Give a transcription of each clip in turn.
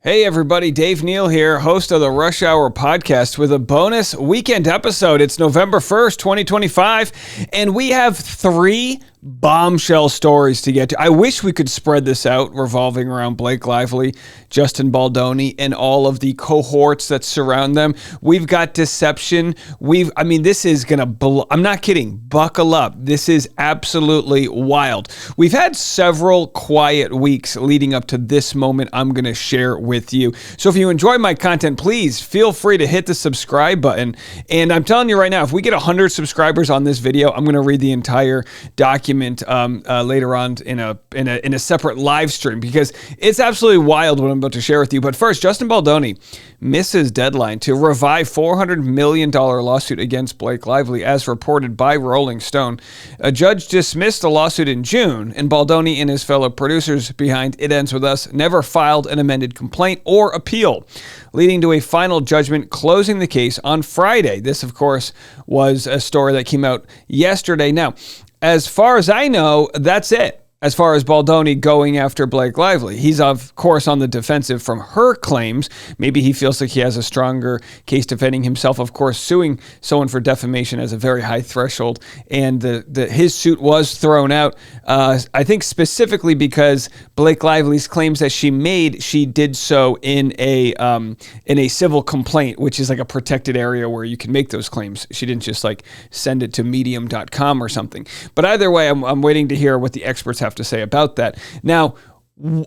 Hey everybody, Dave Neal here, host of the Rush Hour podcast with a bonus weekend episode. It's November 1st, 2025, and we have three bombshell stories to get to. I wish we could spread this out revolving around Blake Lively, Justin Baldoni, and all of the cohorts that surround them. We've got deception. This is going to, I'm not kidding, buckle up. This is absolutely wild. We've had several quiet weeks leading up to this moment I'm going to share with you. So if you enjoy my content, please feel free to hit the subscribe button. And I'm telling you right now, if we get 100 subscribers on this video, I'm going to read the entire document later on in a separate live stream, because it's absolutely wild what I'm about to share with you. But first, Justin Baldoni misses deadline to revive $400 million lawsuit against Blake Lively, as reported by Rolling Stone. A judge dismissed the lawsuit in June, and Baldoni and his fellow producers behind It Ends With Us never filed an amended complaint or appeal, leading to a final judgment closing the case on Friday. This, of course, was a story that came out yesterday. Now, as far as I know, that's it. As far as Baldoni going after Blake Lively, he's of course on the defensive from her claims. Maybe he feels like he has a stronger case defending himself. Of course, suing someone for defamation has a very high threshold, and his suit was thrown out. I think specifically because Blake Lively's claims that she made, she did so in a civil complaint, which is like a protected area where you can make those claims. She didn't just like send it to medium.com or something. But either way, I'm waiting to hear what the experts have to say about that. Now,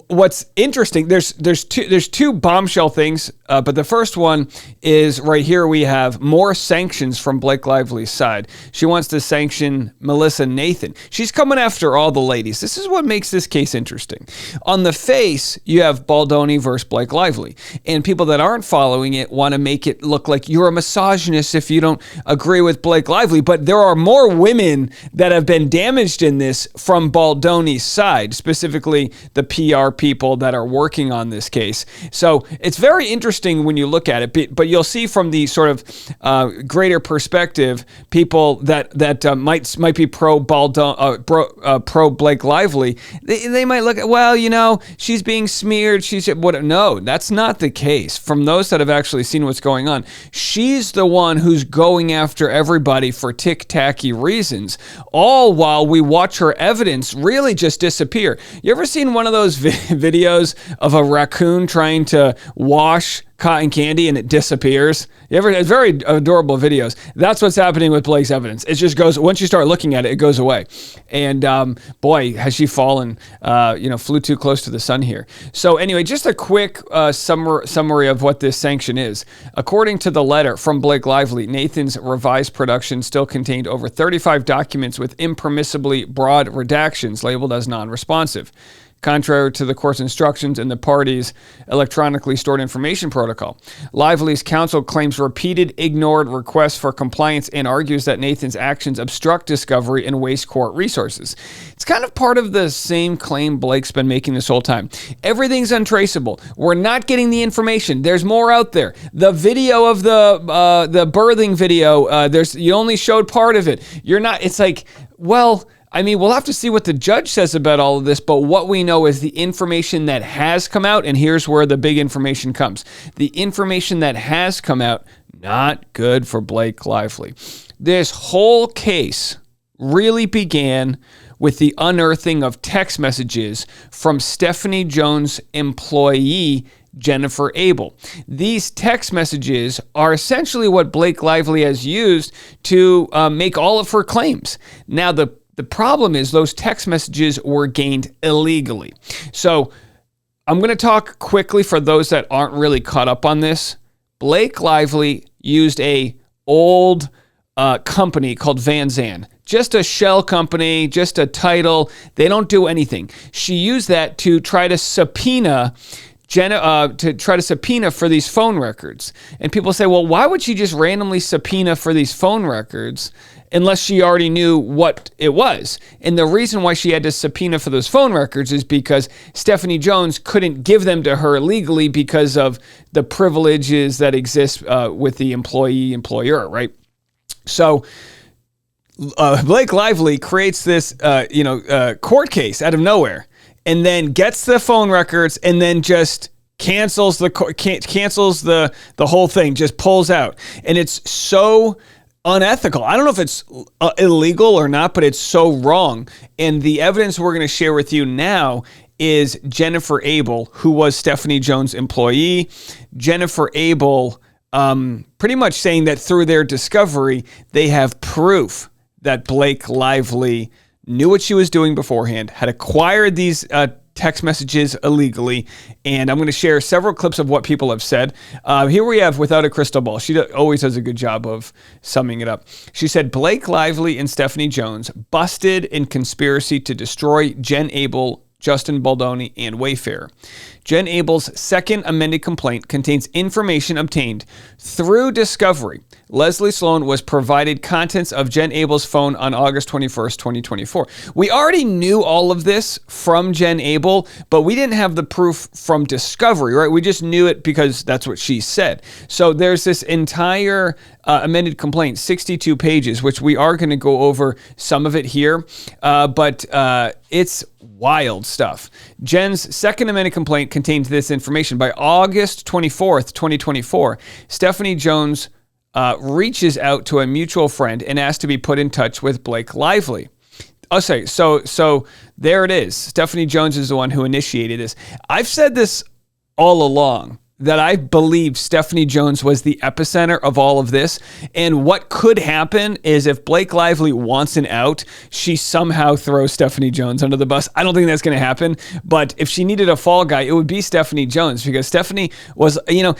what's interesting, there's two bombshell things, but the first one is right here. We have more sanctions from Blake Lively's side. She wants to sanction Melissa Nathan. She's coming after all the ladies. This is what makes this case interesting. On the face, you have Baldoni versus Blake Lively, and people that aren't following it want to make it look like you're a misogynist if you don't agree with Blake Lively, but there are more women that have been damaged in this from Baldoni's side, specifically the PR people that are working on this case. So it's very interesting when you look at it, but you'll see from the sort of greater perspective, people that might be pro Blake Lively, they might look at, well, you know, she's being smeared. No, that's not the case. From those that have actually seen what's going on, she's the one who's going after everybody for tick-tacky reasons, all while we watch her evidence really just disappear. You ever seen one of those videos of a raccoon trying to wash cotton candy and it disappears? It's very adorable videos. That's what's happening with Blake's evidence. It just goes, once you start looking at it, it goes away. And boy, has she fallen, flew too close to the sun here. So anyway, just a quick summary of what this sanction is. According to the letter from Blake Lively, Nathan's revised production still contained over 35 documents with impermissibly broad redactions labeled as non-responsive, contrary to the court's instructions and the parties' electronically stored information protocol. Lively's counsel claims repeated ignored requests for compliance and argues that Nathan's actions obstruct discovery and waste court resources. It's kind of part of the same claim Blake's been making this whole time. Everything's untraceable. We're not getting the information. There's more out there. The video of the birthing video, you only showed part of it. It's like, well, we'll have to see what the judge says about all of this, but what we know is the information that has come out, and here's where the big information comes. The information that has come out, not good for Blake Lively. This whole case really began with the unearthing of text messages from Stephanie Jones' employee, Jennifer Abel. These text messages are essentially what Blake Lively has used to make all of her claims. Now, the problem is those text messages were gained illegally. So I'm going to talk quickly for those that aren't really caught up on this. Blake Lively used a old company called Van Zandt. Just a shell company, just a title. They don't do anything. She used that to try to subpoena for these phone records. And people say, well, why would she just randomly subpoena for these phone records unless she already knew what it was? And the reason why she had to subpoena for those phone records is because Stephanie Jones couldn't give them to her legally because of the privileges that exist with the employee-employer, right? So Blake Lively creates this court case out of nowhere, and then gets the phone records and then just cancels the whole thing, just pulls out. And it's so unethical. I don't know if it's illegal or not, but it's so wrong. And the evidence we're going to share with you now is Jennifer Abel, who was Stephanie Jones' employee. Jennifer Abel pretty much saying that through their discovery, they have proof that Blake Lively knew what she was doing beforehand, had acquired these text messages illegally, and I'm going to share several clips of what people have said. Here we have Without a Crystal Ball. She always does a good job of summing it up. She said, Blake Lively and Stephanie Jones busted in conspiracy to destroy Jen Abel, Justin Baldoni, and Wayfair. Jen Abel's second amended complaint contains information obtained through discovery. Leslie Sloan was provided contents of Jen Abel's phone on August 21st, 2024. We already knew all of this from Jen Abel, but we didn't have the proof from discovery, right? We just knew it because that's what she said. So there's this entire amended complaint, 62 pages, which we are going to go over some of it here, but it's wild stuff. Jen's second amended complaint contains this information. By August 24th, 2024, Stephanie Jones reaches out to a mutual friend and asks to be put in touch with Blake Lively. I'll say, so there it is. Stephanie Jones is the one who initiated this. I've said this all along, that I believe Stephanie Jones was the epicenter of all of this. And what could happen is if Blake Lively wants an out, she somehow throws Stephanie Jones under the bus. I don't think that's going to happen. But if she needed a fall guy, it would be Stephanie Jones, because Stephanie was, you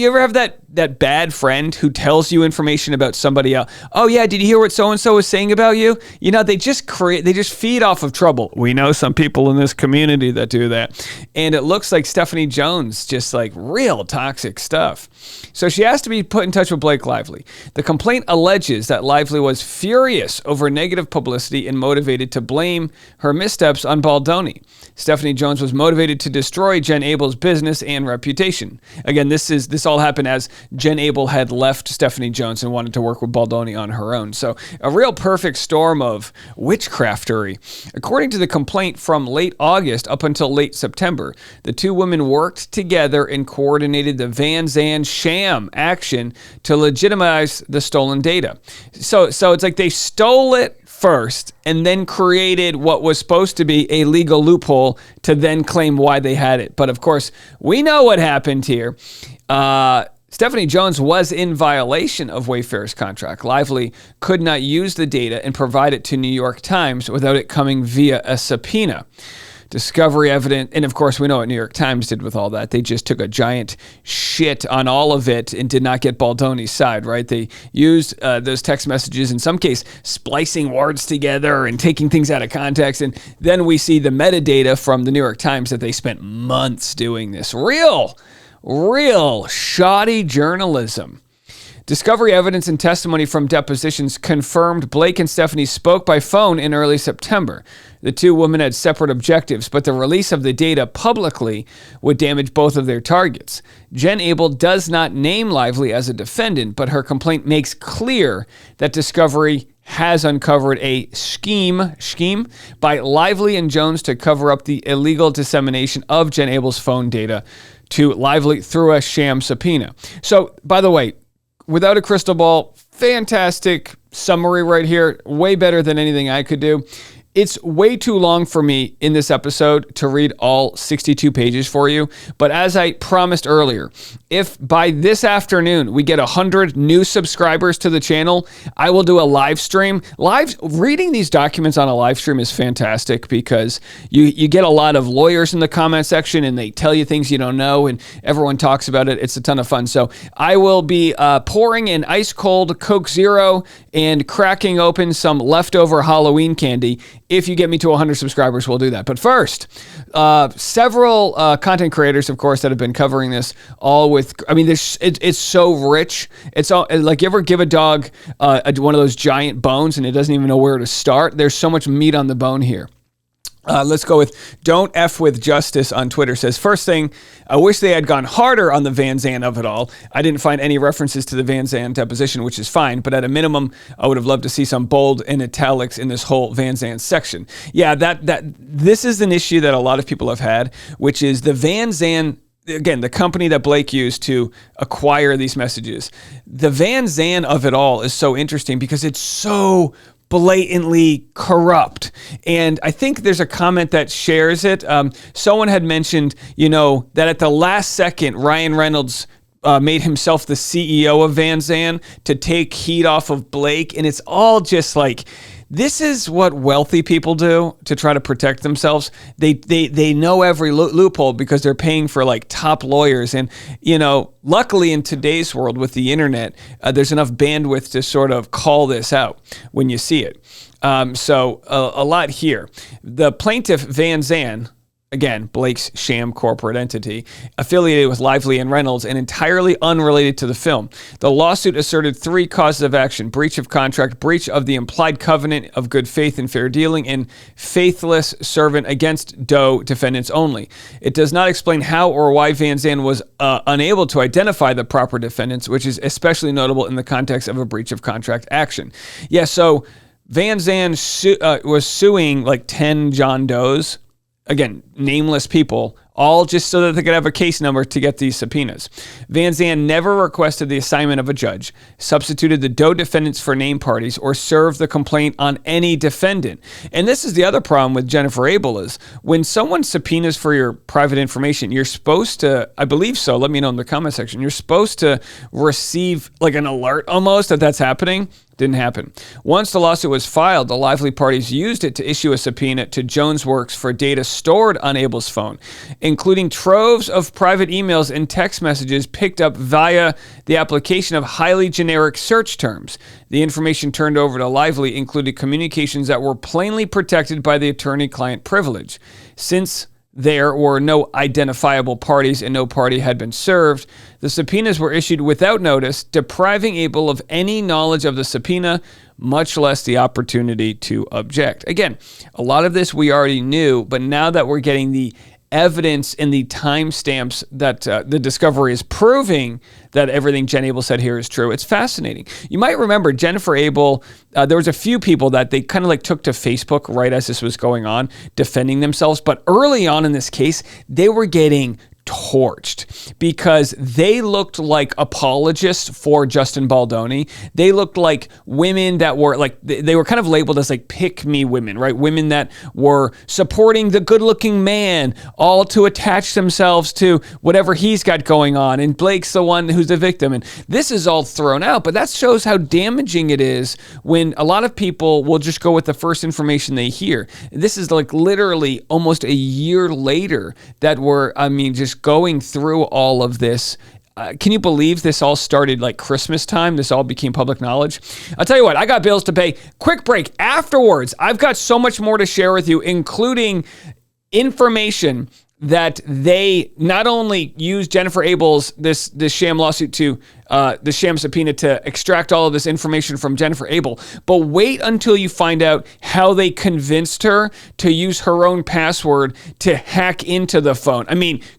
ever have that bad friend who tells you information about somebody else? Oh yeah, did you hear what so-and-so was saying about you? They just feed off of trouble. We know some people in this community that do that. And it looks like Stephanie Jones just like real toxic stuff. So she asked to be put in touch with Blake Lively. The complaint alleges that Lively was furious over negative publicity and motivated to blame her missteps on Baldoni. Stephanie Jones was motivated to destroy Jen Abel's business and reputation. Again, this all happened as Jen Abel had left Stephanie Jones and wanted to work with Baldoni on her own. So a real perfect storm of witchcraftery. According to the complaint, from late August up until late September, the two women worked together and coordinated the Van Zandt sham action to legitimize the stolen data. So it's like they stole it first and then created what was supposed to be a legal loophole to then claim why they had it. But of course, we know what happened here. Stephanie Jones was in violation of Wayfair's contract. Lively could not use the data and provide it to New York Times without it coming via a subpoena. Discovery evidence, and of course we know what New York Times did with all that. They just took a giant shit on all of it and did not get Baldoni's side, right? They used those text messages, in some case, splicing words together and taking things out of context. And then we see the metadata from the New York Times that they spent months doing this. Real shoddy journalism. Discovery evidence and testimony from depositions confirmed Blake and Stephanie spoke by phone in early September. The two women had separate objectives, but the release of the data publicly would damage both of their targets. Jen Abel does not name Lively as a defendant, but her complaint makes clear that Discovery has uncovered a scheme by Lively and Jones to cover up the illegal dissemination of Jen Abel's phone data to Lively through a sham subpoena. So, by the way, Without a Crystal Ball, fantastic summary right here. Way better than anything I could do. It's way too long for me in this episode to read all 62 pages for you. But as I promised earlier, if by this afternoon we get 100 new subscribers to the channel, I will do a live stream. Reading these documents on a live stream is fantastic because you get a lot of lawyers in the comment section and they tell you things you don't know and everyone talks about it. It's a ton of fun. So I will be pouring an ice cold Coke Zero and cracking open some leftover Halloween candy. If you get me to 100 subscribers, we'll do that. But first, several content creators, of course, that have been covering this all with, it's so rich. It's all like, you ever give a dog one of those giant bones and it doesn't even know where to start? There's so much meat on the bone here. Let's go with Don't F With Justice on Twitter. Says, first thing, I wish they had gone harder on the Van Zandt of it all. I didn't find any references to the Van Zandt deposition, which is fine, but at a minimum, I would have loved to see some bold and italics in this whole Van Zandt section. Yeah, this is an issue that a lot of people have had, which is the Van Zandt again, the company that Blake used to acquire these messages. The Van Zandt of it all is so interesting because it's so blatantly corrupt. And I think there's a comment that shares it. Someone had mentioned, that at the last second, Ryan Reynolds made himself the CEO of Van Zandt to take heat off of Blake. And it's all just like, this is what wealthy people do to try to protect themselves. They know every loophole because they're paying for like top lawyers. And, luckily in today's world with the internet, there's enough bandwidth to sort of call this out when you see it. So a lot here. The plaintiff, Van Zandt, again, Blake's sham corporate entity, affiliated with Lively and Reynolds and entirely unrelated to the film. The lawsuit asserted 3 causes of action: breach of contract, breach of the implied covenant of good faith and fair dealing, and faithless servant against Doe defendants only. It does not explain how or why Van Zandt was unable to identify the proper defendants, which is especially notable in the context of a breach of contract action. Yeah, so Van Zandt was suing like 10 John Does, again, nameless people, all just so that they could have a case number to get these subpoenas. Van Zandt never requested the assignment of a judge, substituted the Doe defendants for named parties, or served the complaint on any defendant. And this is the other problem with Jennifer Abel is when someone subpoenas for your private information, you're supposed to, I believe so, let me know in the comment section, you're supposed to receive like an alert almost that that's happening. Didn't happen. Once the lawsuit was filed, the Lively parties used it to issue a subpoena to Jones Works for data stored on Abel's phone, including troves of private emails and text messages picked up via the application of highly generic search terms. The information turned over to Lively included communications that were plainly protected by the attorney-client privilege. Since there were no identifiable parties and no party had been served, the subpoenas were issued without notice, depriving Abel of any knowledge of the subpoena, much less the opportunity to object. Again, a lot of this we already knew, but now that we're getting the evidence and the timestamps that the discovery is proving that everything Jen Abel said here is true, it's fascinating. You might remember Jennifer Abel, there was a few people that they kind of like took to Facebook right as this was going on, defending themselves. But early on in this case, they were getting torched because they looked like apologists for Justin Baldoni. They looked like women that were like, they were kind of labeled as like pick me women, right? Women that were supporting the good looking man, all to attach themselves to whatever he's got going on. And Blake's the one who's the victim. And this is all thrown out, but that shows how damaging it is when a lot of people will just go with the first information they hear. This is like literally almost a year later that we're, just going through all of this. Can you believe this all started like Christmas time? This all became public knowledge. I'll tell you what, I got bills to pay. Quick break. Afterwards, I've got so much more to share with you, including information that they not only used Jennifer Abel's this sham lawsuit to the sham subpoena to extract all of this information from Jennifer Abel, but wait until you find out how they convinced her to use her own password to hack into the phone.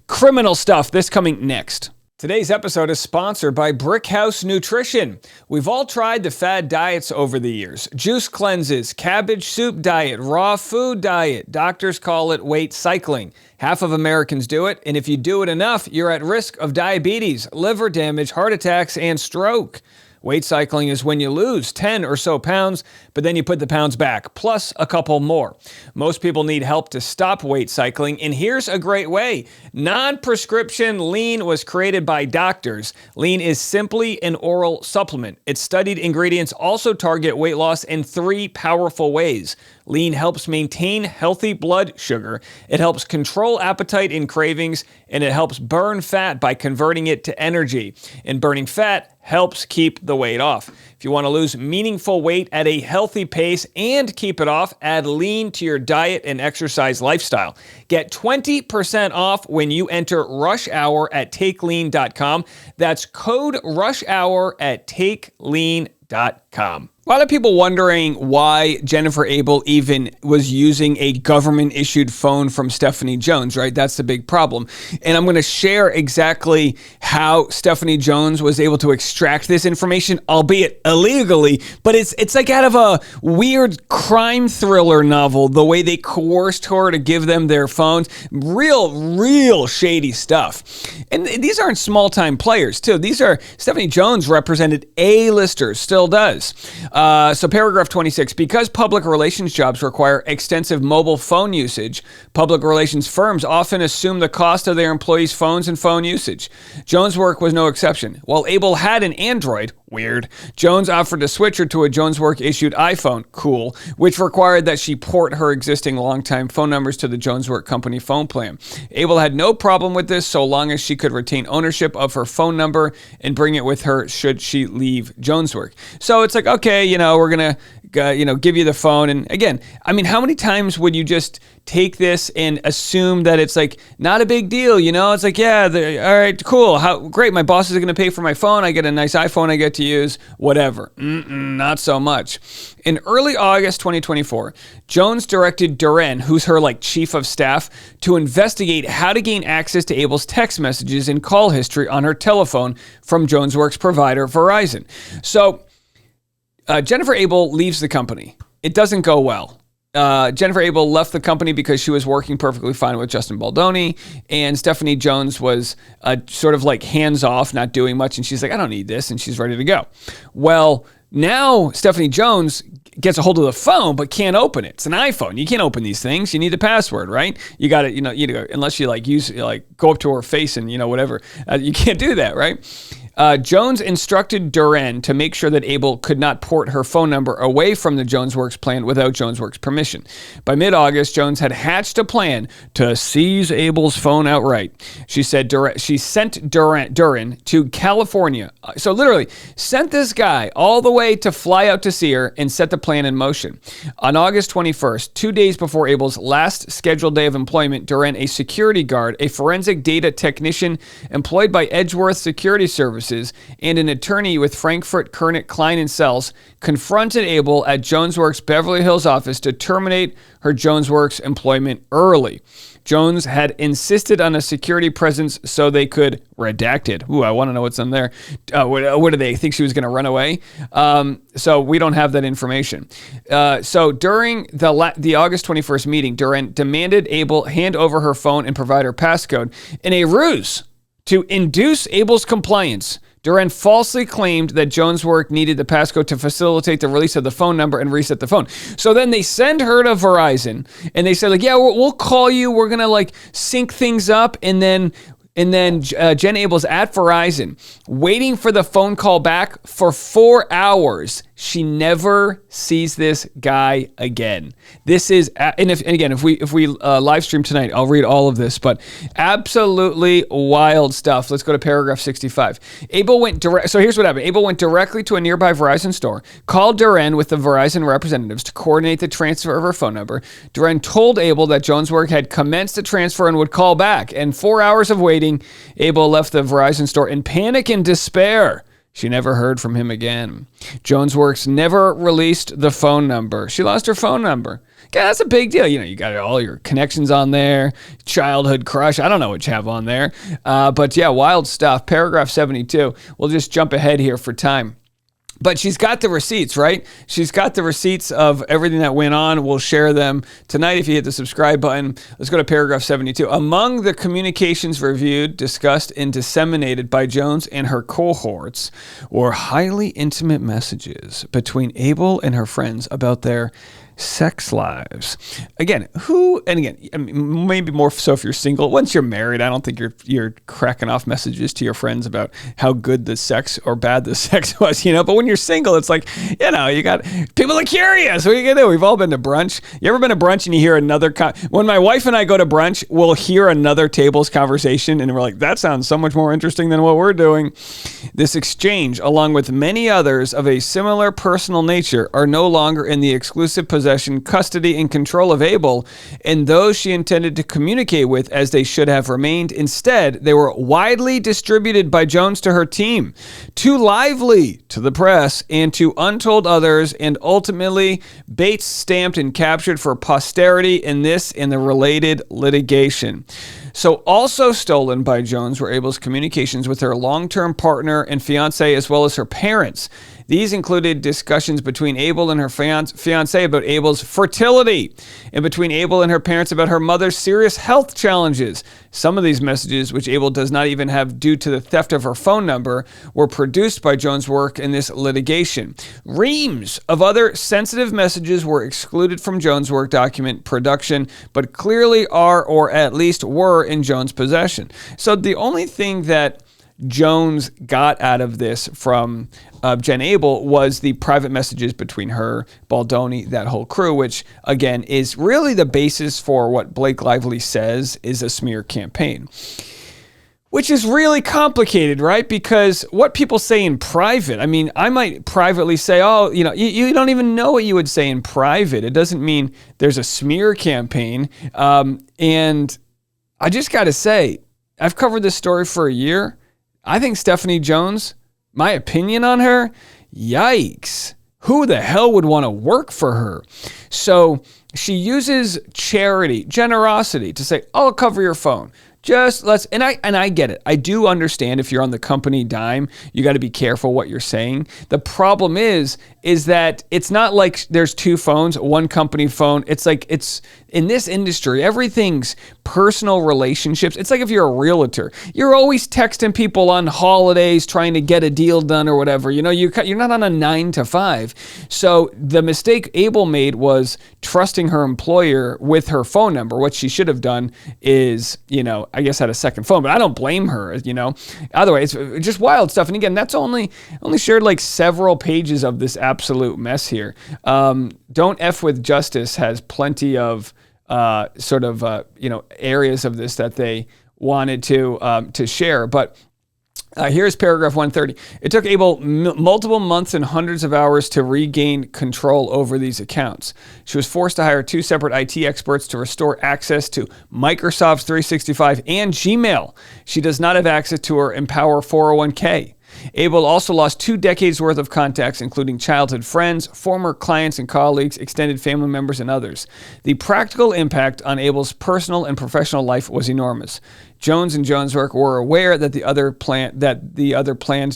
Criminal stuff. This coming next. Today's episode is sponsored by Brickhouse Nutrition. We've all tried the fad diets over the years. Juice cleanses, cabbage soup diet, raw food diet. Doctors call it weight cycling. Half of Americans do it, and if you do it enough, you're at risk of diabetes, liver damage, heart attacks, and stroke. Weight cycling is when you lose 10 or so pounds, but then you put the pounds back, plus a couple more. Most people need help to stop weight cycling, and here's a great way. Non-prescription Lean was created by doctors. Lean is simply an oral supplement. Its studied ingredients also target weight loss in 3 powerful ways. Lean helps maintain healthy blood sugar. It helps control appetite and cravings, and it helps burn fat by converting it to energy. And burning fat helps keep the weight off. If you want to lose meaningful weight at a healthy pace and keep it off, add Lean to your diet and exercise lifestyle. Get 20% off when you enter Rush Hour at TakeLean.com. That's code Rush Hour at TakeLean.com. A lot of people wondering why Jennifer Abel even was using a government-issued phone from Stephanie Jones, right? That's the big problem. And I'm going to share exactly how Stephanie Jones was able to extract this information, albeit illegally, but it's like out of a weird crime thriller novel, the way they coerced her to give them their phones. Real shady stuff. And these aren't small-time players, too. These are, Stephanie Jones represented A-listers, still does. So paragraph 26, because public relations jobs require extensive mobile phone usage, public relations firms often assume the cost of their employees' phones and phone usage. Jones' work was no exception. While Abel had an Android, weird, Jones offered to switch her to a Jones' work-issued iPhone, cool, which required that she port her existing longtime phone numbers to the Jones' work company phone plan. Abel had no problem with this so long as she could retain ownership of her phone number and bring it with her should she leave Jones' work. So it's like, okay, we're going to, give you the phone. And again, I mean, how many times would you just take this and assume that it's like not a big deal? It's like, yeah, all right, cool. How great. My boss is going to pay for my phone. I get a nice iPhone I get to use, whatever. Not so much. In early August 2024, Jones directed Duren, who's her chief of staff, to investigate how to gain access to Abel's text messages and call history on her telephone from Jones' works provider, Verizon. So Jennifer Abel leaves the company. It doesn't go well. Jennifer Abel left the company because she was working perfectly fine with Justin Baldoni, and Stephanie Jones was sort of hands off, not doing much, and she's like, I don't need this, and she's ready to go. Well, now Stephanie Jones gets a hold of the phone but can't open it. It's an iPhone. You can't open these things. You need the password, right? You got to, unless you go up to her face and whatever. You can't do that, right? Jones instructed Duren to make sure that Abel could not port her phone number away from the Jones Works plan without Jones Works permission. By mid-August, Jones had hatched a plan to seize Abel's phone outright. She sent Duren to California. So literally sent this guy all the way to fly out to see her and set the plan in motion. On August 21st, 2 days before Abel's last scheduled day of employment, Duren, a security guard, a forensic data technician employed by Edgeworth Security Services, and an attorney with Frankfurt, Kernick, Klein & Sells, confronted Abel at Jones Works' Beverly Hills office to terminate her Jones Works employment early. Jones had insisted on a security presence so they could redact it. Ooh, I want to know what's in there. What do they think she was going to run away? So we don't have that information. So during the August 21st meeting, Duren demanded Abel hand over her phone and provide her passcode in a ruse to induce Abel's compliance. Duren falsely claimed that Jones' work needed the passcode to facilitate the release of the phone number and reset the phone. So then they send her to Verizon, and they say, yeah, we'll call you. We're going to sync things up, and then Jen Abel's at Verizon waiting for the phone call back for 4 hours. She never sees this guy again. This is, if we live stream tonight, I'll read all of this, but absolutely wild stuff. Let's go to paragraph 65. Abel went direct. So here's what happened. Abel went directly to a nearby Verizon store, called Duren with the Verizon representatives to coordinate the transfer of her phone number. Duren told Abel that Jones' work had commenced the transfer and would call back. And 4 hours of waiting, Abel left the Verizon store in panic and despair. She never heard from him again. Jones Works never released the phone number. She lost her phone number. Yeah, that's a big deal. You got all your connections on there, childhood crush. I don't know what you have on there. But yeah, wild stuff. Paragraph 72. We'll just jump ahead here for time. But she's got the receipts, right? She's got the receipts of everything that went on. We'll share them tonight if you hit the subscribe button. Let's go to paragraph 72. Among the communications reviewed, discussed, and disseminated by Jones and her cohorts were highly intimate messages between Abel and her friends about their sex lives. Again, maybe more so if you're single. Once you're married, I don't think you're cracking off messages to your friends about how good the sex or bad the sex was, But when you're single, it's like, you got people are curious. What are you gonna do? We've all been to brunch. You ever been to brunch and you hear another? When my wife and I go to brunch, we'll hear another table's conversation, and we're like, that sounds so much more interesting than what we're doing. This exchange, along with many others of a similar personal nature, are no longer in the exclusive possession possession, custody, and control of Abel, and those she intended to communicate with as they should have remained. Instead, they were widely distributed by Jones to her team, too lively to the press, and to untold others, and ultimately Bates stamped and captured for posterity in this and the related litigation. So also stolen by Jones were Abel's communications with her long-term partner and fiancé, as well as her parents. These included discussions between Abel and her fiancé about Abel's fertility, and between Abel and her parents about her mother's serious health challenges. Some of these messages, which Abel does not even have due to the theft of her phone number, were produced by Jones' work in this litigation. Reams of other sensitive messages were excluded from Jones' work document production, but clearly are, or at least were, in Jones' possession. So the only thing that Jones got out of this from Jen Abel was the private messages between her, Baldoni, that whole crew, which, again, is really the basis for what Blake Lively says is a smear campaign. Which is really complicated, right? Because what people say in private, I mean, I might privately say, oh, you don't even know what you would say in private. It doesn't mean there's a smear campaign. And I just got to say, I've covered this story for a year. I think Stephanie Jones, my opinion on her, yikes. Who the hell would want to work for her? So she uses charity, generosity to say, I'll cover your phone. And I get it. I do understand if you're on the company dime, you got to be careful what you're saying. The problem is that it's not like there's two phones, one company phone. It's like it's in this industry, everything's personal relationships. It's like if you're a realtor, you're always texting people on holidays trying to get a deal done or whatever. You're not on a 9 to 5. So the mistake Abel made was trusting her employer with her phone number. What she should have done is, I guess had a second phone, but I don't blame her, Either way, it's just wild stuff. And again, that's only shared like several pages of this absolute mess here. Don't F with Justice has plenty of areas of this that they wanted to share, but here's paragraph 130. It took Abel multiple months and hundreds of hours to regain control over these accounts. She was forced to hire 2 separate IT experts to restore access to Microsoft 365 and Gmail. She does not have access to her Empower 401k. Abel also lost 2 decades worth of contacts, including childhood friends, former clients and colleagues, extended family members, and others. The practical impact on Abel's personal and professional life was enormous. Jones and Jones' work were aware that the other planned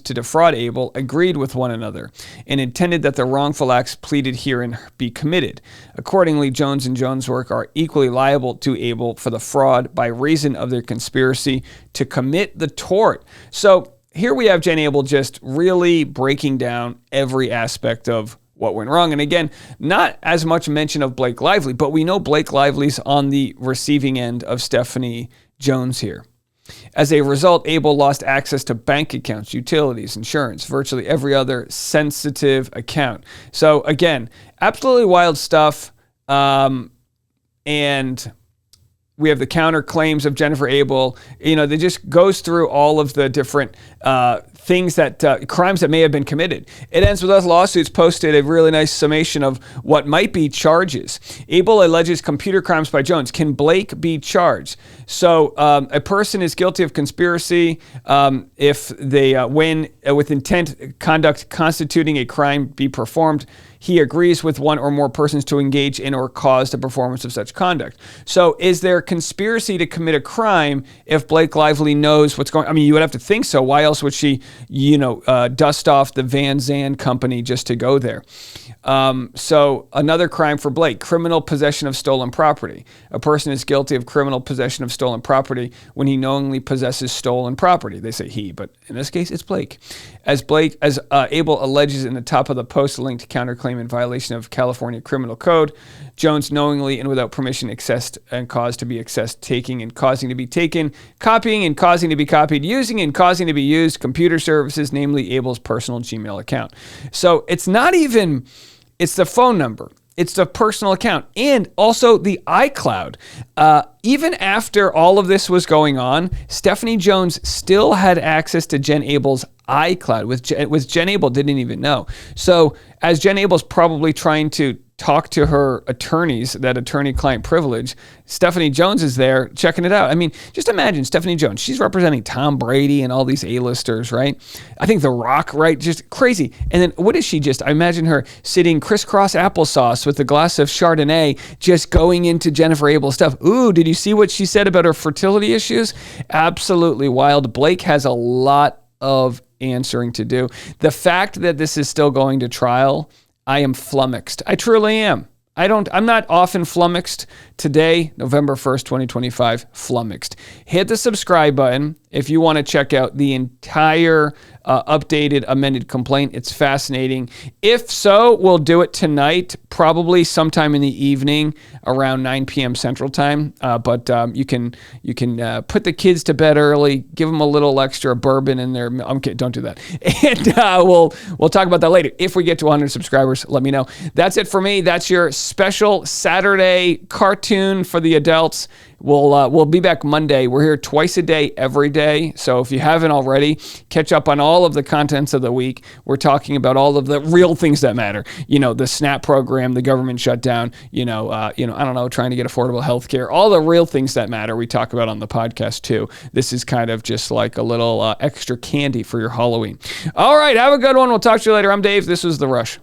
to defraud Abel, agreed with one another, and intended that the wrongful acts pleaded herein be committed. Accordingly, Jones and Jones' work are equally liable to Abel for the fraud by reason of their conspiracy to commit the tort. So here we have Jen Abel just really breaking down every aspect of what went wrong. And again, not as much mention of Blake Lively, but we know Blake Lively's on the receiving end of Stephanie Jones here. As a result, Abel lost access to bank accounts, utilities, insurance, virtually every other sensitive account. So again, absolutely wild stuff. And we have the counterclaims of Jennifer Abel. They just goes through all of the different things that crimes that may have been committed. It ends with us lawsuits posted a really nice summation of what might be charges. Abel alleges computer crimes by Jones. Can Blake be charged? So a person is guilty of conspiracy if they when with intent conduct constituting a crime be performed, he agrees with one or more persons to engage in or cause the performance of such conduct. So is there conspiracy to commit a crime if Blake Lively knows what's going on? I mean, you would have to think so. Why else would she, dust off the Van Zandt company just to go there? So another crime for Blake, criminal possession of stolen property. A person is guilty of criminal possession of stolen property when he knowingly possesses stolen property. They say he, but in this case, it's Blake. As Abel alleges in the top of the post linked counterclaim in violation of California Criminal Code, Jones knowingly and without permission accessed and caused to be accessed, taking and causing to be taken, copying and causing to be copied, using and causing to be used computer services, namely Abel's personal Gmail account. So it's the phone number. It's the personal account and also the iCloud. Even after all of this was going on, Stephanie Jones still had access to Jen Abel's iCloud, which Jen Abel didn't even know. So as Jen Abel's probably trying to talk to her attorneys, that attorney-client privilege. Stephanie Jones is there checking it out. I mean, just imagine Stephanie Jones. She's representing Tom Brady and all these A-listers, right? I think The Rock, right? Just crazy. And then what is she just? I imagine her sitting crisscross applesauce with a glass of Chardonnay, just going into Jennifer Abel's stuff. Ooh, did you see what she said about her fertility issues? Absolutely wild. Blake has a lot of answering to do. The fact that this is still going to trial, I am flummoxed. I truly am. I'm not often flummoxed. Today, November 1st, 2025, flummoxed. Hit the subscribe button if you want to check out the entire updated amended complaint. It's fascinating. If so, we'll do it tonight, probably sometime in the evening around 9 p.m. Central Time. But you can put the kids to bed early, give them a little extra bourbon in there. I'm kidding, don't do that. And we'll talk about that later. If we get to 100 subscribers, let me know. That's it for me. That's your special Saturday cartoon for the adults. We'll be back Monday. We're here twice a day, every day. So if you haven't already, catch up on all of the contents of the week. We're talking about all of the real things that matter. The SNAP program, the government shutdown, I don't know, trying to get affordable health care, all the real things that matter we talk about on the podcast too. This is kind of just like a little extra candy for your Halloween. All right, have a good one. We'll talk to you later. I'm Dave. This was The Rush.